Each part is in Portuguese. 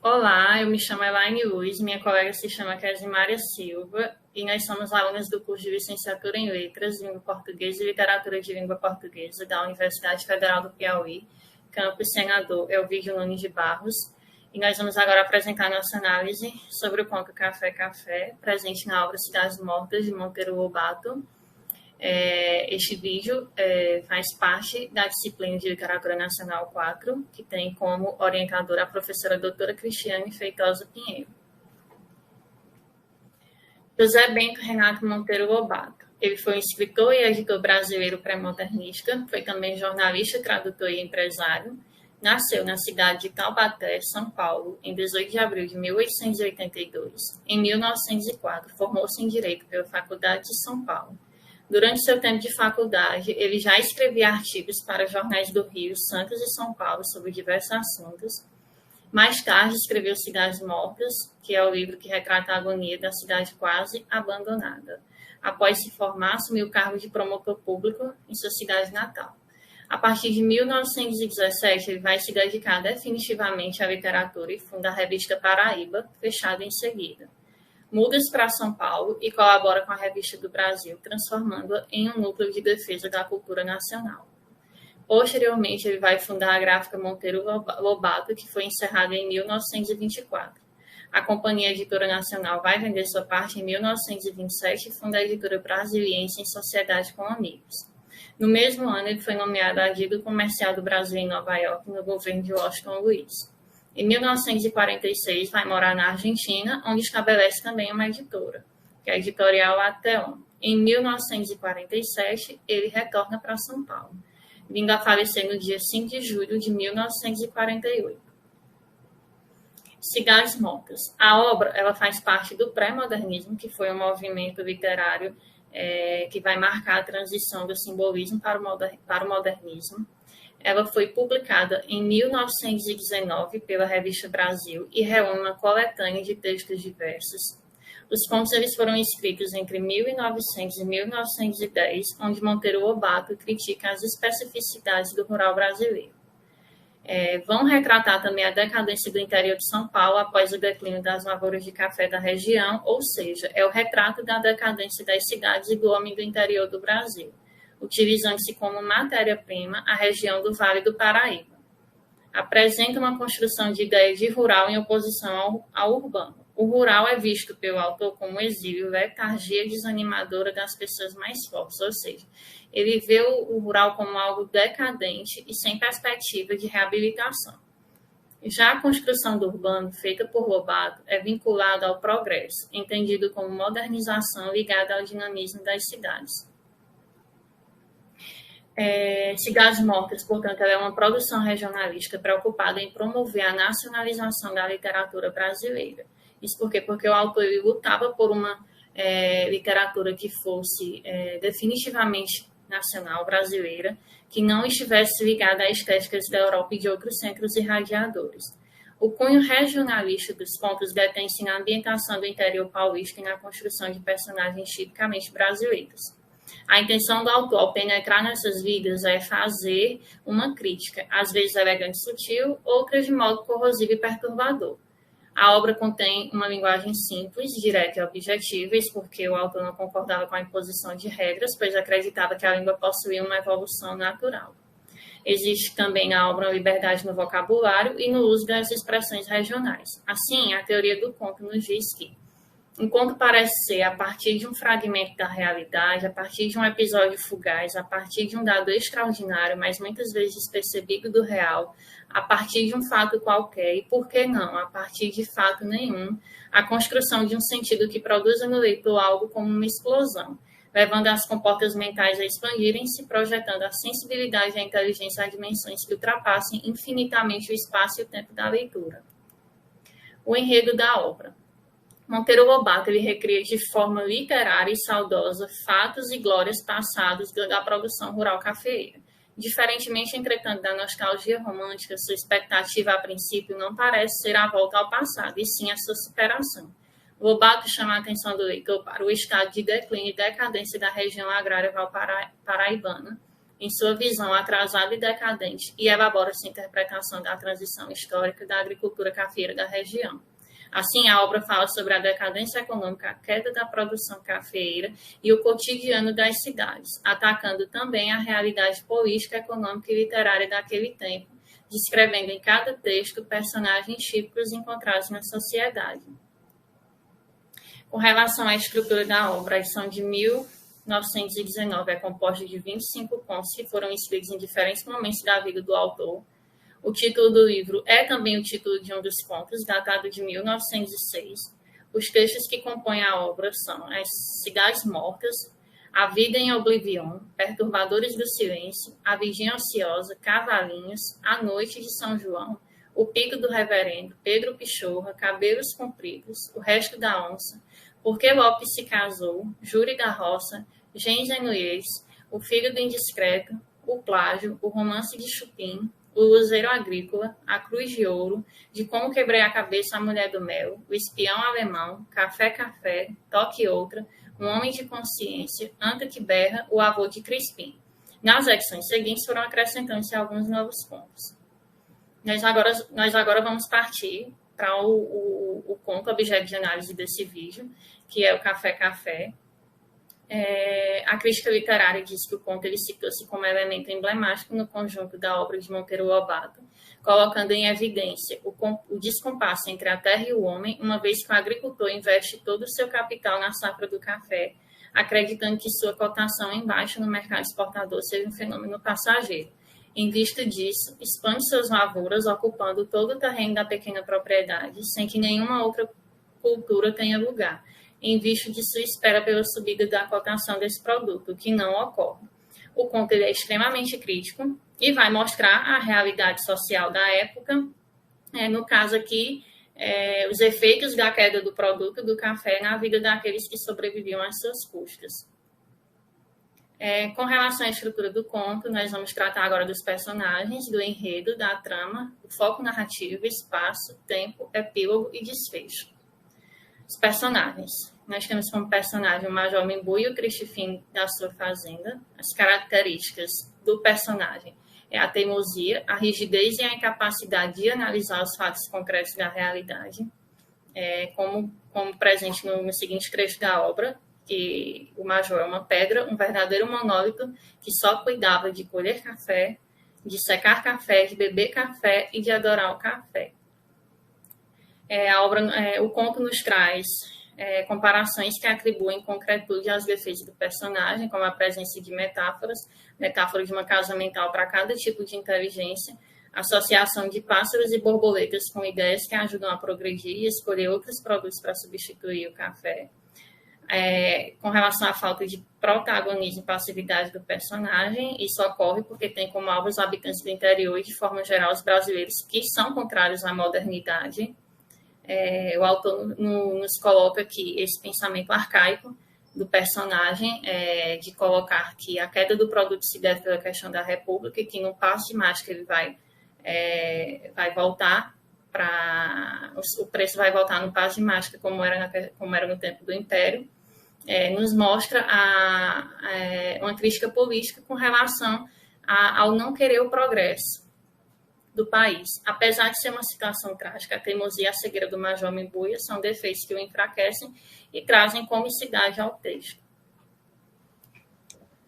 Olá, eu me chamo Elaine Luz, minha colega se chama Casimária Silva e nós somos alunas do curso de Licenciatura em Letras, Língua Portuguesa e Literatura de Língua Portuguesa da Universidade Federal do Piauí, campus Senador Elvídio Nunes de Barros. E nós vamos agora apresentar nossa análise sobre o conto Café Café, presente na obra Cidades Mortas, de Monteiro Lobato. Este vídeo faz parte da disciplina de Literatura Nacional 4, que tem como orientadora a professora doutora Cristiane Feitosa Pinheiro. José Bento Renato Monteiro Lobato. Ele foi um escritor e editor brasileiro pré-modernista, foi também jornalista, tradutor e empresário. Nasceu na cidade de Taubaté, São Paulo, em 18 de abril de 1882. Em 1904, formou-se em Direito pela Faculdade de São Paulo. Durante seu tempo de faculdade, ele já escrevia artigos para jornais do Rio, Santos e São Paulo sobre diversos assuntos. Mais tarde, escreveu Cidades Mortas, que é o livro que retrata a agonia da cidade quase abandonada. Após se formar, assumiu o cargo de promotor público em sua cidade natal. A partir de 1917, ele vai se dedicar definitivamente à literatura e funda a revista Paraíba, fechada em seguida. Muda-se para São Paulo e colabora com a Revista do Brasil, transformando-a em um núcleo de defesa da cultura nacional. Posteriormente, ele vai fundar a gráfica Monteiro Lobato, que foi encerrada em 1924. A Companhia Editora Nacional vai vender sua parte em 1927 e funda a Editora Brasiliense em sociedade com amigos. No mesmo ano, ele foi nomeado Adido Comercial do Brasil em Nova York, no governo de Washington Luiz. Em 1946, vai morar na Argentina, onde estabelece também uma editora, que é a Editorial Ateon. Em 1947, ele retorna para São Paulo, vindo a falecer no dia 5 de julho de 1948. Cidades Mortas. A obra ela faz parte do pré-modernismo, que foi um movimento literário que vai marcar a transição do simbolismo para o modernismo. Ela foi publicada em 1919 pela Revista Brasil e reúne uma coletânea de textos diversos. Os contos eles foram escritos entre 1900 e 1910, onde Monteiro Lobato critica as especificidades do rural brasileiro. Vão retratar também a decadência do interior de São Paulo após o declínio das lavouras de café da região, ou seja, é o retrato da decadência das cidades e do homem do interior do Brasil, utilizando-se como matéria-prima a região do Vale do Paraíba. Apresenta uma construção de ideia de rural em oposição ao urbano. O rural é visto pelo autor como exílio, letargia desanimadora das pessoas mais fortes, ou seja, ele vê o rural como algo decadente e sem perspectiva de reabilitação. Já a construção do urbano, feita por Lobato, é vinculada ao progresso, entendido como modernização ligada ao dinamismo das cidades. Cidades Mortas, portanto, ela é uma produção regionalista preocupada em promover a nacionalização da literatura brasileira. Isso por quê? Porque o autor ele lutava por uma literatura que fosse definitivamente nacional, brasileira, que não estivesse ligada a estéticas da Europa e de outros centros irradiadores. O cunho regionalista dos contos detém-se na ambientação do interior paulista e na construção de personagens tipicamente brasileiros. A intenção do autor ao penetrar nessas vidas é fazer uma crítica, às vezes elegante e sutil, outras de modo corrosivo e perturbador. A obra contém uma linguagem simples, direta e objetiva, isso porque o autor não concordava com a imposição de regras, pois acreditava que a língua possuía uma evolução natural. Existe também na obra uma liberdade no vocabulário e no uso das expressões regionais. Assim, a teoria do conto nos diz que um conto parece ser a partir de um fragmento da realidade, a partir de um episódio fugaz, a partir de um dado extraordinário, mas muitas vezes despercebido do real, a partir de um fato qualquer, e por que não, a partir de fato nenhum, a construção de um sentido que produza no leitor algo como uma explosão, levando as comportas mentais a expandirem-se, projetando a sensibilidade e a inteligência a dimensões que ultrapassem infinitamente o espaço e o tempo da leitura. O enredo da obra. Monteiro Lobato ele recria de forma literária e saudosa fatos e glórias passados da produção rural cafeeira. Diferentemente, entretanto, da nostalgia romântica, sua expectativa a princípio não parece ser a volta ao passado, e sim a sua superação. Lobato chama a atenção do leitor para o estado de declínio e decadência da região agrária valparaibana em sua visão atrasada e decadente, e elabora sua interpretação da transição histórica da agricultura cafeira da região. Assim, a obra fala sobre a decadência econômica, a queda da produção cafeeira e o cotidiano das cidades, atacando também a realidade política, econômica e literária daquele tempo, descrevendo em cada texto personagens típicos encontrados na sociedade. Com relação à estrutura da obra, a edição de 1919 é composta de 25 contos que foram escritos em diferentes momentos da vida do autor. O título do livro é também o título de um dos contos, datado de 1906. Os textos que compõem a obra são As Cidades Mortas, A Vida em Oblivion, Perturbadores do Silêncio, A Virgem Ociosa, Cavalinhos, A Noite de São João, O Pico do Reverendo, Pedro Pichorra, Cabelos Compridos, O Resto da Onça, Por que Lopes se Casou, Júri da Roça, Gens Genuyês, O Filho do Indiscreto, O Plágio, O Romance de Chupim, O Luzeiro Agrícola, A Cruz de Ouro, De Como Quebrei a Cabeça a Mulher do Mel, O Espião Alemão, Café Café, Toque Outra, Um Homem de Consciência, Anta que Berra, O Avô de Crispim. Nas edições seguintes foram acrescentando-se alguns novos pontos. Nós agora vamos partir para o conto objeto de análise desse vídeo, que é o Café Café. A crítica literária diz que o conto ele citou-se como elemento emblemático no conjunto da obra de Monteiro Lobato, colocando em evidência o descompasso entre a terra e o homem, uma vez que o agricultor investe todo o seu capital na safra do café, acreditando que sua cotação em baixa no mercado exportador seja um fenômeno passageiro. Em vista disso, expande suas lavouras, ocupando todo o terreno da pequena propriedade, sem que nenhuma outra cultura tenha lugar, em vista de sua espera pela subida da cotação desse produto, que não ocorre. O conto é extremamente crítico e vai mostrar a realidade social da época, no caso aqui, os efeitos da queda do produto do café na vida daqueles que sobreviviam às suas custas. Com relação à estrutura do conto, nós vamos tratar agora dos personagens, do enredo, da trama, do foco narrativo, espaço, tempo, epílogo e desfecho. Os personagens. Nós temos como personagem o Major Mimbu e o Crispim da sua fazenda. As características do personagem é a teimosia, a rigidez e a incapacidade de analisar os fatos concretos da realidade, como presente no seguinte trecho da obra, que o Major é uma pedra, um verdadeiro monólito que só cuidava de colher café, de secar café, de beber café e de adorar o café. O conto nos traz comparações que atribuem concretude aos defeitos do personagem, como a presença de metáfora de uma casa mental para cada tipo de inteligência, associação de pássaros e borboletas com ideias que ajudam a progredir e escolher outros produtos para substituir o café. Com relação à falta de protagonismo e passividade do personagem, isso ocorre porque tem como alvo os habitantes do interior e, de forma geral, os brasileiros que são contrários à modernidade. O autor nos coloca aqui esse pensamento arcaico do personagem, de colocar que a queda do produto se deve pela questão da república e que no passo de mágica ele vai voltar o preço vai voltar no passo de mágica como era no tempo do Império. Nos mostra uma crítica política com relação ao não querer o progresso do país. Apesar de ser uma situação trágica, a teimosia e a cegueira do Major Mimbuia são defeitos que o enfraquecem e trazem comicidade ao texto.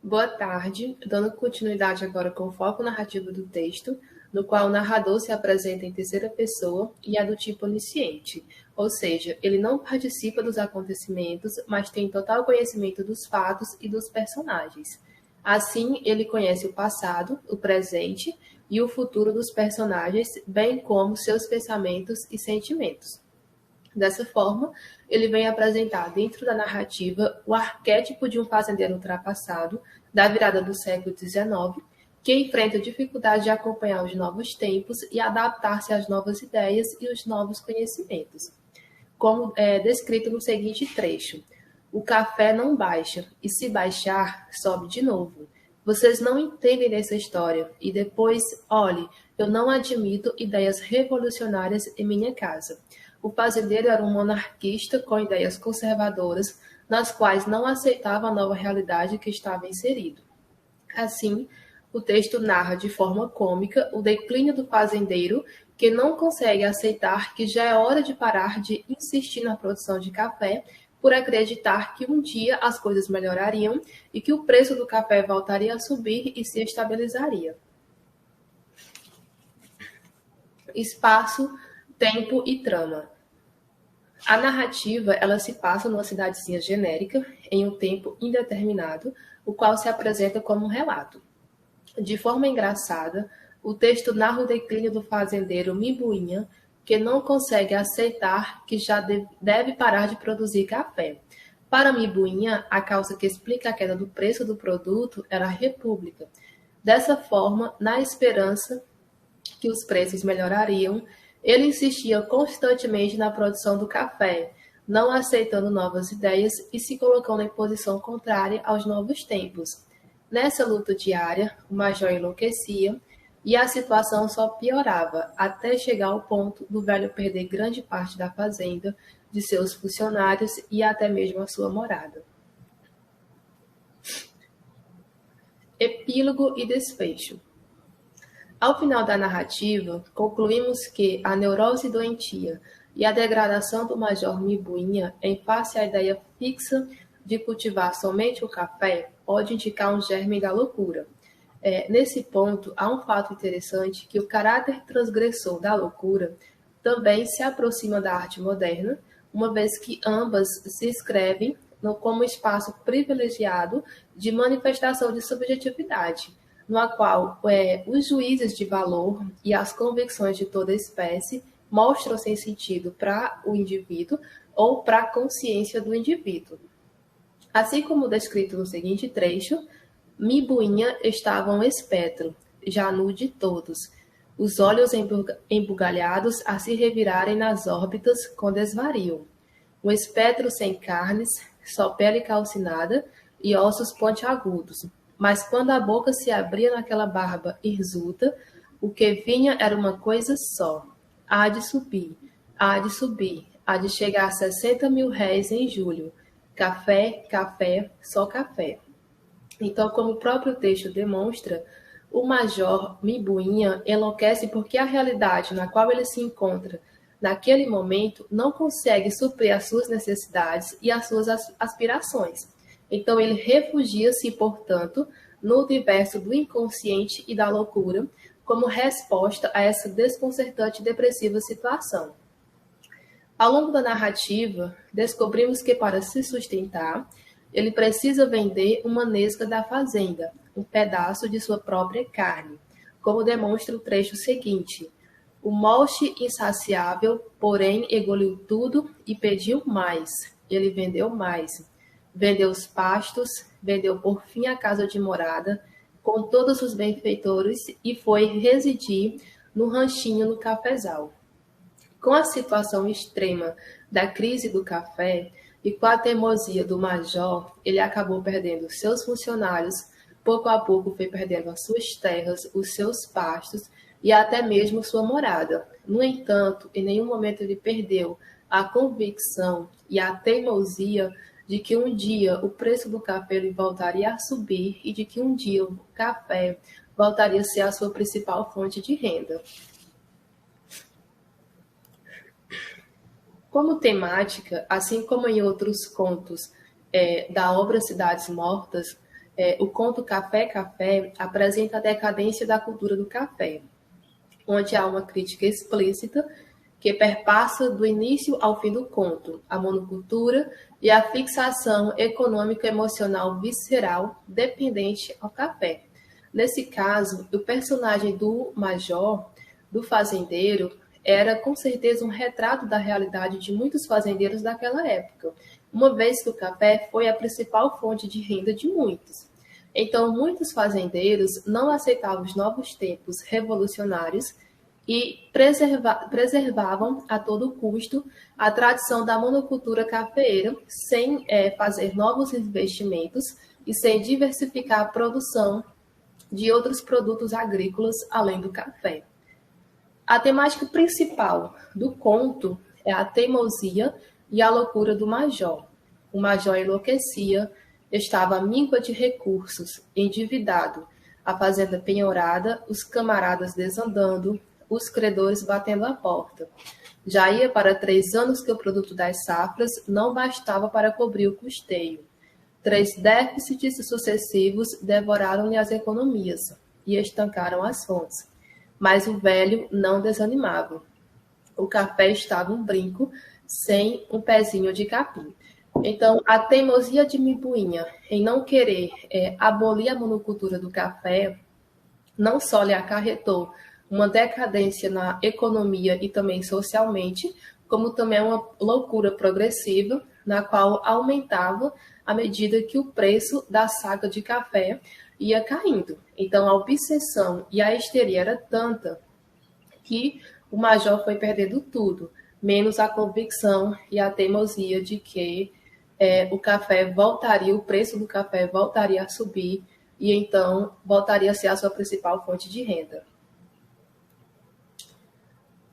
Boa tarde, dando continuidade agora com o foco narrativo do texto, no qual o narrador se apresenta em terceira pessoa e é do tipo onisciente, ou seja, ele não participa dos acontecimentos, mas tem total conhecimento dos fatos e dos personagens. Assim, ele conhece o passado, o presente e o futuro dos personagens, bem como seus pensamentos e sentimentos. Dessa forma, ele vem apresentar dentro da narrativa o arquétipo de um fazendeiro ultrapassado da virada do século XIX, que enfrenta dificuldade de acompanhar os novos tempos e adaptar-se às novas ideias e os novos conhecimentos. Como é descrito no seguinte trecho: o café não baixa, e se baixar, sobe de novo. Vocês não entendem dessa história, e depois, olhe, eu não admito ideias revolucionárias em minha casa. O fazendeiro era um monarquista com ideias conservadoras, nas quais não aceitava a nova realidade que estava inserido. Assim, O texto narra de forma cômica o declínio do fazendeiro que não consegue aceitar que já é hora de parar de insistir na produção de café por acreditar que um dia as coisas melhorariam e que o preço do café voltaria a subir e se estabilizaria. Espaço, tempo e trama. A narrativa, ela se passa numa cidadezinha genérica, em um tempo indeterminado, o qual se apresenta como um relato. De forma engraçada, o texto narra o declínio do fazendeiro Mibuinha, que não consegue aceitar que já deve parar de produzir café. Para Mibuinha, a causa que explica a queda do preço do produto era a República. Dessa forma, na esperança que os preços melhorariam, ele insistia constantemente na produção do café, não aceitando novas ideias e se colocando em posição contrária aos novos tempos. Nessa luta diária, o major enlouquecia e a situação só piorava, até chegar ao ponto do velho perder grande parte da fazenda, de seus funcionários e até mesmo a sua morada. Epílogo e desfecho. Ao final da narrativa, concluímos que a neurose doentia e a degradação do Major Mibuinha em face à ideia fixa de cultivar somente o café pode indicar um germe da loucura. Nesse ponto, há um fato interessante que o caráter transgressor da loucura também se aproxima da arte moderna, uma vez que ambas se inscrevem como espaço privilegiado de manifestação de subjetividade, no qual os juízes de valor e as convicções de toda espécie mostram-se em sentido para o indivíduo ou para a consciência do indivíduo. Assim como descrito no seguinte trecho, Mibuinha estava um espectro, já nu de todos, os olhos embugalhados a se revirarem nas órbitas com desvario. Um espectro sem carnes, só pele calcinada e ossos pontiagudos. Mas quando a boca se abria naquela barba hirsuta, o que vinha era uma coisa só. Há de subir, há de subir, há de chegar a 60.000 réis em julho. Café, café, só café. Então, como o próprio texto demonstra, o Major Mibuinha enlouquece porque a realidade na qual ele se encontra naquele momento não consegue suprir as suas necessidades e as suas aspirações. Então, ele refugia-se, portanto, no universo do inconsciente e da loucura, como resposta a essa desconcertante e depressiva situação. Ao longo da narrativa, descobrimos que, para se sustentar, ele precisa vender uma nesga da fazenda, um pedaço de sua própria carne, como demonstra o trecho seguinte. O moche insaciável, porém, engoliu tudo e pediu mais. Ele vendeu mais. Vendeu os pastos, vendeu por fim a casa de morada, com todos os benfeitores, e foi residir no ranchinho no cafezal. Com a situação extrema da crise do café e com a teimosia do major, ele acabou perdendo seus funcionários, pouco a pouco foi perdendo as suas terras, os seus pastos e até mesmo sua morada. No entanto, em nenhum momento ele perdeu a convicção e a teimosia de que um dia o preço do café voltaria a subir e de que um dia o café voltaria a ser a sua principal fonte de renda. Como temática, assim como em outros contos da obra Cidades Mortas, o conto Café, Café apresenta a decadência da cultura do café, onde há uma crítica explícita que perpassa do início ao fim do conto, a monocultura e a fixação econômico-emocional visceral dependente ao café. Nesse caso, o personagem do major, do fazendeiro, era com certeza um retrato da realidade de muitos fazendeiros daquela época, uma vez que o café foi a principal fonte de renda de muitos. Então, muitos fazendeiros não aceitavam os novos tempos revolucionários e preservavam a todo custo a tradição da monocultura cafeeira, sem fazer novos investimentos e sem diversificar a produção de outros produtos agrícolas além do café. A temática principal do conto é a teimosia e a loucura do major. O major enlouquecia, estava à míngua de recursos, endividado, a fazenda penhorada, os camaradas desandando, os credores batendo a porta. Já ia para 3 anos que o produto das safras não bastava para cobrir o custeio. 3 déficits sucessivos devoraram-lhe as economias e estancaram as fontes. Mas o velho não desanimava. O café estava um brinco, sem um pezinho de capim. Então, a teimosia de Mibuinha em não querer abolir a monocultura do café não só lhe acarretou uma decadência na economia e também socialmente, como também uma loucura progressiva, na qual aumentava à medida que o preço da saca de café ia caindo. Então, a obsessão e a histeria era tanta que o major foi perdendo tudo, menos a convicção e a teimosia de que o café voltaria, o preço do café voltaria a subir e então voltaria a ser a sua principal fonte de renda.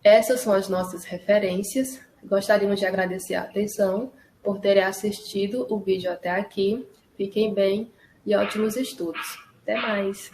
Essas são as nossas referências. Gostaríamos de agradecer a atenção por terem assistido o vídeo até aqui. Fiquem bem e ótimos estudos. Até mais!